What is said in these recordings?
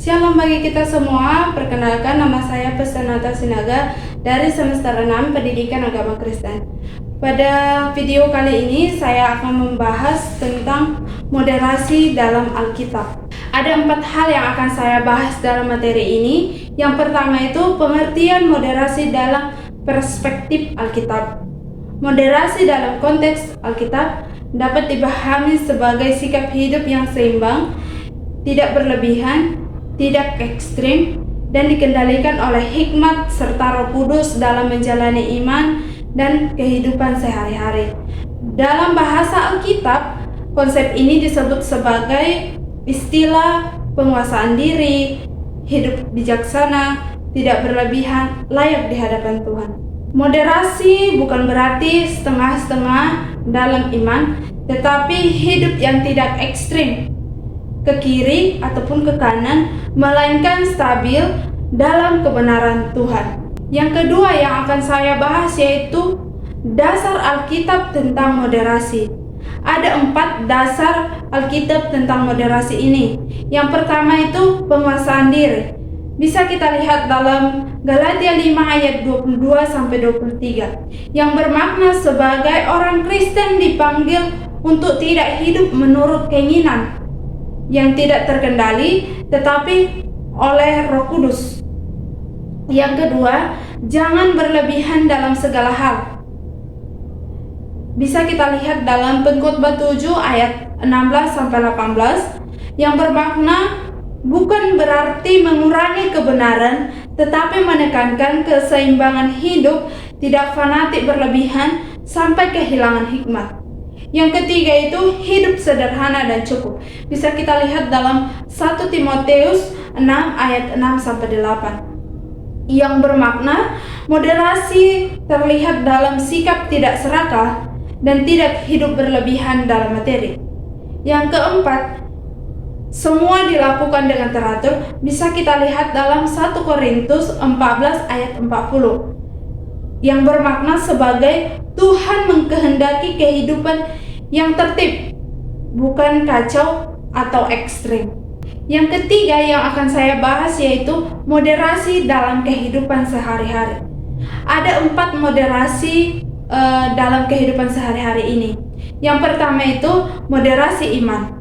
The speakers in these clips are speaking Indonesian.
Shalom bagi kita semua, perkenalkan nama saya Pesanata Sinaga dari semester 6 Pendidikan Agama Kristen. Pada video kali ini saya akan membahas tentang moderasi dalam Alkitab. Ada 4 hal yang akan saya bahas dalam materi ini. Yang pertama itu pengertian moderasi dalam perspektif Alkitab. Moderasi dalam konteks Alkitab dapat dipahami sebagai sikap hidup yang seimbang, tidak berlebihan, tidak ekstrim, dan dikendalikan oleh hikmat serta Roh Kudus dalam menjalani iman dan kehidupan sehari-hari. Dalam bahasa Alkitab, konsep ini disebut sebagai istilah penguasaan diri, hidup bijaksana, tidak berlebihan, layak di hadapan Tuhan. Moderasi bukan berarti setengah-setengah dalam iman, tetapi hidup yang tidak ekstrim ke kiri ataupun ke kanan, melainkan stabil dalam kebenaran Tuhan. Yang kedua yang akan saya bahas yaitu dasar Alkitab tentang moderasi. Ada 4 dasar Alkitab tentang moderasi ini. Yang pertama itu penguasaan diri. Bisa kita lihat dalam Galatia 5 ayat 22-23 yang bermakna sebagai orang Kristen dipanggil untuk tidak hidup menurut keinginan yang tidak terkendali, tetapi oleh Roh Kudus. Yang kedua, jangan berlebihan dalam segala hal. Bisa kita lihat dalam Pengkhotbah 7 ayat 16-18 yang bermakna bukan berarti mengurangi kebenaran, tetapi menekankan keseimbangan hidup, tidak fanatik berlebihan sampai kehilangan hikmat. Yang ketiga itu hidup sederhana dan cukup. Bisa kita lihat dalam 1 Timotius 6 ayat 6-8 yang bermakna moderasi terlihat dalam sikap tidak serakah dan tidak hidup berlebihan dalam materi. Yang keempat, semua dilakukan dengan teratur. Bisa kita lihat dalam 1 Korintus 14 ayat 40 yang bermakna sebagai Tuhan mengkehendaki kehidupan yang tertib, bukan kacau atau ekstrim. Yang ketiga yang akan saya bahas yaitu moderasi dalam kehidupan sehari-hari. Ada 4 moderasi dalam kehidupan sehari-hari ini. Yang pertama itu moderasi iman,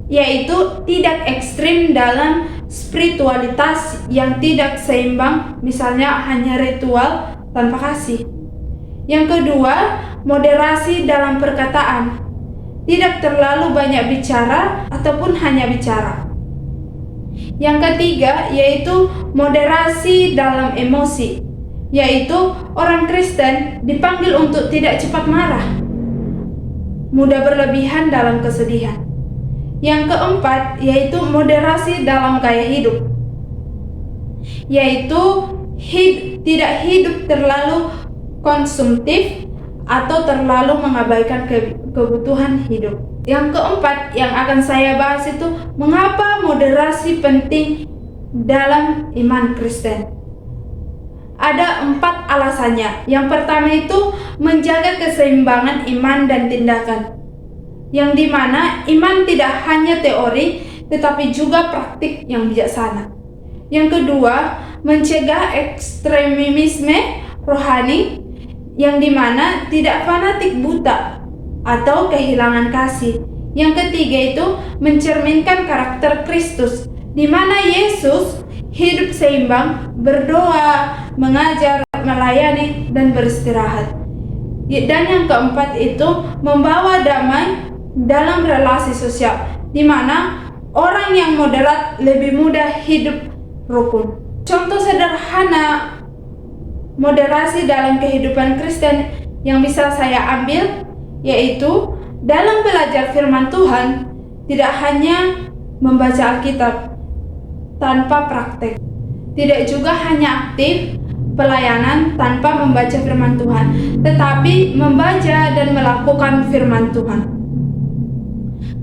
yaitu tidak ekstrim dalam spiritualitas yang tidak seimbang, misalnya hanya ritual tanpa kasih. Yang kedua, moderasi dalam perkataan, tidak terlalu banyak bicara ataupun hanya bicara. Yang ketiga yaitu moderasi dalam emosi, yaitu orang Kristen dipanggil untuk tidak cepat marah, mudah berlebihan dalam kesedihan. Yang keempat yaitu moderasi dalam gaya hidup, yaitu tidak hidup terlalu konsumtif atau terlalu mengabaikan kebutuhan hidup. Yang keempat yang akan saya bahas itu mengapa moderasi penting dalam iman Kristen. Ada 4 alasannya. Yang pertama itu menjaga keseimbangan iman dan tindakan, yang dimana iman tidak hanya teori tetapi juga praktik yang bijaksana. Yang kedua, mencegah ekstremisme rohani, yang dimana tidak fanatik buta atau kehilangan kasih. Yang ketiga itu mencerminkan karakter Kristus, di mana Yesus hidup seimbang, berdoa, mengajar, melayani, dan beristirahat. Dan yang keempat itu membawa damai dalam relasi sosial, di mana orang yang moderat lebih mudah hidup rukun. Contoh sederhana moderasi dalam kehidupan Kristen yang bisa saya ambil yaitu dalam belajar firman Tuhan, tidak hanya membaca Alkitab tanpa praktek, tidak juga hanya aktif pelayanan tanpa membaca firman Tuhan, tetapi membaca dan melakukan firman Tuhan.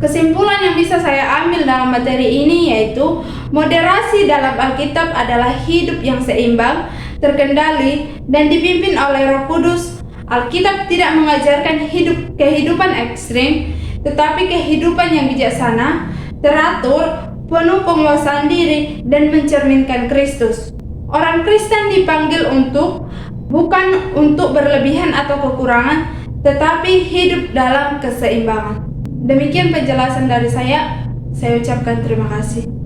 Kesimpulan yang bisa saya ambil dalam materi ini yaitu moderasi dalam Alkitab adalah hidup yang seimbang, terkendali, dan dipimpin oleh Roh Kudus. Alkitab tidak mengajarkan kehidupan ekstrim, tetapi kehidupan yang bijaksana, teratur, penuh penguasaan diri, dan mencerminkan Kristus. Orang Kristen dipanggil bukan untuk berlebihan atau kekurangan, tetapi hidup dalam keseimbangan. Demikian penjelasan dari saya ucapkan terima kasih.